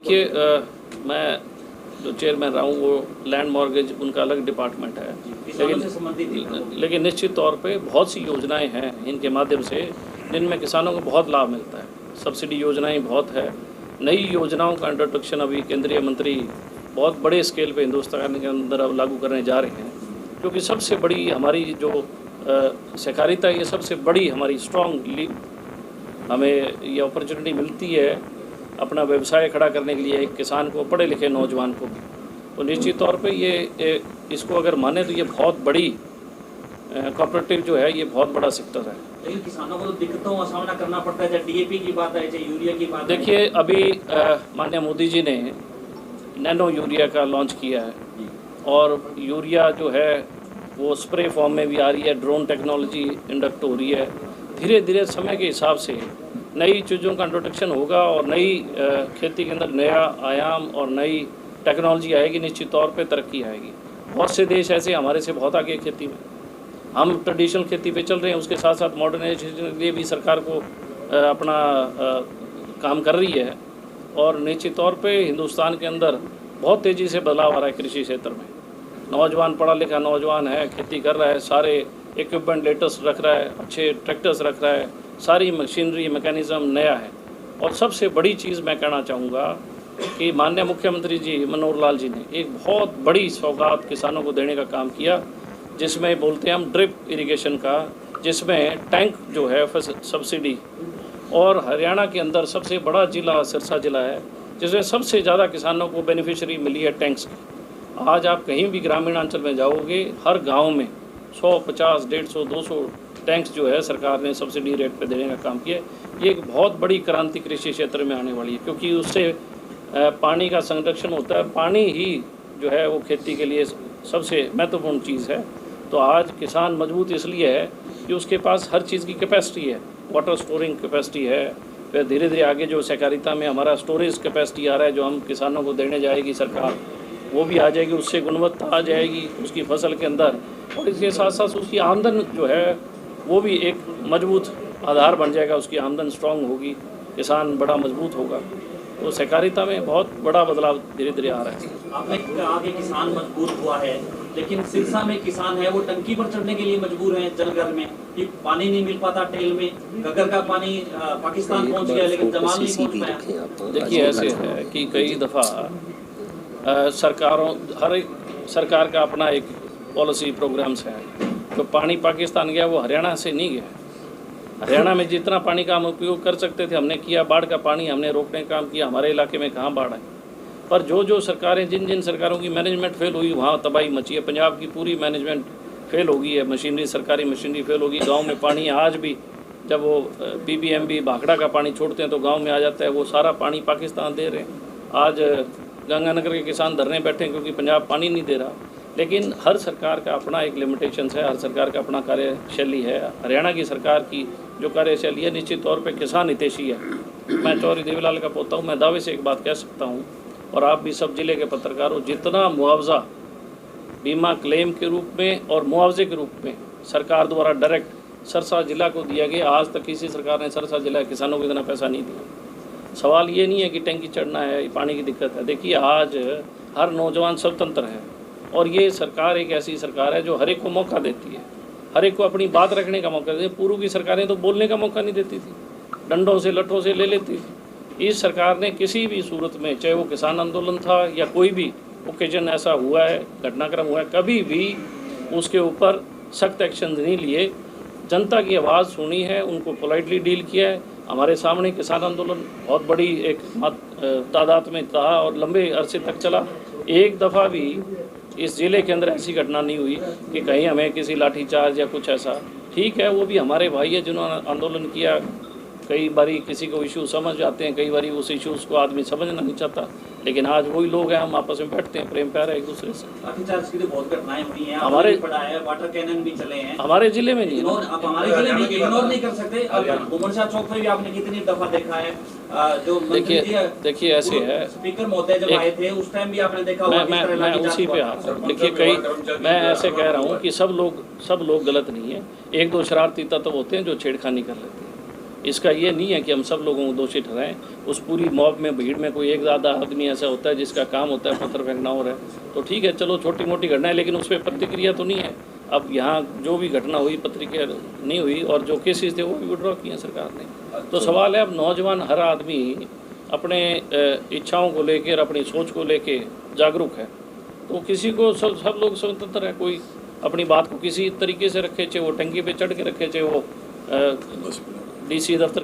कि मैं जो चेयरमैन रहा हूँ वो लैंड मॉर्गेज उनका अलग डिपार्टमेंट है, लेकिन निश्चित तौर पे बहुत सी योजनाएं हैं इनके माध्यम से जिनमें किसानों को बहुत लाभ मिलता है। सब्सिडी योजनाएं बहुत है, नई योजनाओं का इंट्रोडक्शन अभी केंद्रीय मंत्री बहुत बड़े स्केल पे हिंदुस्तान के अंदर अब लागू करने जा रहे हैं, क्योंकि सबसे बड़ी हमारी जो सहकारिता ये सबसे बड़ी हमारी स्ट्रॉन्ग हमें ये अपॉर्चुनिटी मिलती है अपना व्यवसाय खड़ा करने के लिए एक किसान को, पढ़े लिखे नौजवान को भी। तो निश्चित तौर पे ये इसको अगर माने तो ये बहुत बड़ी कोऑपरेटिव जो है ये बहुत बड़ा सेक्टर है। लेकिन किसानों को तो दिक्कतों का सामना करना पड़ता है, चाहे डीएपी की बात है चाहे यूरिया की बात है। देखिए अभी माननीय मोदी जी ने नैनो यूरिया का लॉन्च किया है और यूरिया जो है वो स्प्रे फॉर्म में भी आ रही है, ड्रोन टेक्नोलॉजी इंडक्ट हो रही है। धीरे धीरे समय के हिसाब से नई चीज़ों का इंट्रोडक्शन होगा और नई खेती के अंदर नया आयाम और नई टेक्नोलॉजी आएगी, निश्चित तौर पे तरक्की आएगी। बहुत से देश ऐसे हमारे से बहुत आगे खेती में, हम ट्रेडिशनल खेती पे चल रहे हैं, उसके साथ साथ मॉडर्नाइजेशन के लिए भी सरकार को अपना काम कर रही है और निश्चित तौर पे हिंदुस्तान के अंदर बहुत तेज़ी से बदलाव आ रहा है कृषि क्षेत्र में। नौजवान पढ़ा लिखा नौजवान है, खेती कर रहा है, सारे इक्विपमेंट लेटेस्ट रख रहा है, अच्छे ट्रैक्टर्स रख रहा है, सारी मशीनरी मैकेनिज़्म नया है। और सबसे बड़ी चीज़ मैं कहना चाहूँगा कि माननीय मुख्यमंत्री जी मनोहर लाल जी ने एक बहुत बड़ी सौगात किसानों को देने का काम किया, जिसमें बोलते हैं हम ड्रिप इरिगेशन का, जिसमें टैंक जो है सब्सिडी, और हरियाणा के अंदर सबसे बड़ा ज़िला सिरसा ज़िला है जिसमें सबसे ज़्यादा किसानों को बेनिफिशरी मिली है टैंक्स की। आज आप कहीं भी ग्रामीण अंचल में जाओगे, हर गांव में 100, 50, 150, 200 टैंक्स जो है सरकार ने सब्सिडी रेट पे देने का काम किया। ये एक बहुत बड़ी क्रांति कृषि क्षेत्र में आने वाली है, क्योंकि उससे पानी का संरक्षण होता है। पानी ही जो है वो खेती के लिए सबसे महत्वपूर्ण चीज़ है। तो आज किसान मजबूत इसलिए है कि उसके पास हर चीज़ की कैपेसिटी है, वाटर स्टोरिंग कैपेसिटी है। फिर धीरे धीरे आगे जो सहकारिता में हमारा स्टोरेज कैपेसिटी आ रहा है, जो हम किसानों को देने जाएगी सरकार, वो भी आ जाएगी, उससे गुणवत्ता आ जाएगी उसकी फसल के अंदर, और इसके साथ साथ उसकी आमदन जो है वो भी एक मजबूत आधार बन जाएगा, उसकी आमदन स्ट्रांग होगी, किसान बड़ा मजबूत होगा। तो सहकारिता में बहुत बड़ा बदलाव धीरे धीरे आ रहा है। आपने कहा कि किसान मजबूत हुआ है, लेकिन सिरसा में किसान है वो टंकी पर चढ़ने के लिए मजबूर हैं जलघर में, कि पानी नहीं मिल पाता टेल में, घग्गर का पानी पाकिस्तान पहुंच गया लेकिन जमाल नहीं पहुंच पाया। देखिए ऐसे है कि कई दफ़ा सरकारों, हर एक सरकार का अपना एक पॉलिसी प्रोग्राम्स है। तो पानी पाकिस्तान गया वो हरियाणा से नहीं गया। हरियाणा में जितना पानी का हम उपयोग कर सकते थे हमने किया, बाढ़ का पानी हमने रोकने का काम किया। हमारे इलाके में कहाँ बाढ़ आई, पर जो सरकारें, जिन सरकारों की मैनेजमेंट फेल हुई वहाँ तबाही मची है। पंजाब की पूरी मैनेजमेंट फेल हो गई है, मशीनरी, सरकारी मशीनरी फेल हो गई। गाँव में पानी आज भी जब वो PBMB भाखड़ा का पानी छोड़ते हैं तो गाँव में आ जाता है, वो सारा पानी पाकिस्तान दे रहे हैं। आज गंगानगर के किसान धरने बैठे हैं क्योंकि पंजाब पानी नहीं दे रहा। लेकिन हर सरकार का अपना एक लिमिटेशंस है, हर सरकार का अपना कार्यशैली है। हरियाणा की सरकार की जो कार्यशैली है निश्चित तौर पे किसान हितैषी है। मैं चौधरी देवीलाल का पोता हूँ, मैं दावे से एक बात कह सकता हूँ, और आप भी सब जिले के पत्रकार हो, जितना मुआवजा बीमा क्लेम के रूप में और मुआवजे के रूप में सरकार द्वारा डायरेक्ट सिरसा जिला को दिया गया, आज तक किसी सरकार ने सिरसा जिला के किसानों को इतना पैसा नहीं दिया। सवाल ये नहीं है कि टैंकी चढ़ना है, पानी की दिक्कत है। देखिए आज हर नौजवान स्वतंत्र है और ये सरकार एक ऐसी सरकार है जो हर एक को मौका देती है, हर एक को अपनी बात रखने का मौका देती है। पूर्व की सरकारें तो बोलने का मौका नहीं देती थी, डंडों से लठों से ले लेती थी। इस सरकार ने किसी भी सूरत में, चाहे वो किसान आंदोलन था या कोई भी ओकेजन ऐसा हुआ है, घटनाक्रम हुआ है, कभी भी उसके ऊपर सख्त एक्शन नहीं लिए। जनता की आवाज़ सुनी है, उनको पोलाइटली डील किया है। हमारे सामने किसान आंदोलन बहुत बड़ी एक तादाद में था और लंबे अरसे तक चला। एक दफ़ा भी इस ज़िले के अंदर ऐसी घटना नहीं हुई कि कहीं हमें किसी लाठीचार्ज या कुछ ऐसा। ठीक है, वो भी हमारे भाई है जिन्होंने आंदोलन किया। कई बारी किसी को इशू समझ आते हैं, कई बारी उस इशूज़ को आदमी समझना नहीं चाहता, लेकिन आज वही लोग हैं, हम आपस में बैठते हैं, प्रेम प्यार है एक दूसरे से। लाठीचार्ज की तो बहुत घटनाएं हुई हैं, हमारे पड़ा है, वाटर कैनन भी चले हैं हमारे ज़िले में नहीं। अब हमारे जिले में इग्नोर नहीं कर सकते। उमरशाह चौक पर भी आपने कितनी दफ़ा देखा है, जो देखिए ऐसे है, स्पीकर महोदय जब आए थे उस टाइम भी आपने देखा। मैं उसी पे आता हूँ। देखिए मैं ऐसे कह रहा हूँ कि सब लोग गलत नहीं है। एक दो शरारती तत्व होते हैं जो छेड़खानी कर लेते हैं, इसका ये नहीं है कि हम सब लोगों को दोषी ठहराएं। उस पूरी मॉब में, भीड़ में कोई एक ज़्यादा आदमी ऐसा होता है जिसका काम होता है पत्थर फेंकना हो रहा है, तो ठीक है, चलो छोटी मोटी घटना है, लेकिन उस पर प्रतिक्रिया तो नहीं है। अब यहाँ जो भी घटना हुई प्रतिक्रिया नहीं हुई, और जो केसेस थे वो भी विड्रॉ किए सरकार ने। तो सवाल है, अब नौजवान हर आदमी अपने इच्छाओं को लेकर, अपनी सोच को लेके जागरूक है, तो किसी को सब लोग स्वतंत्र है, कोई अपनी बात को किसी तरीके से रखे, चाहे वो टंकी पे चढ़ के रखे, चाहे वो डीसी दफ्तर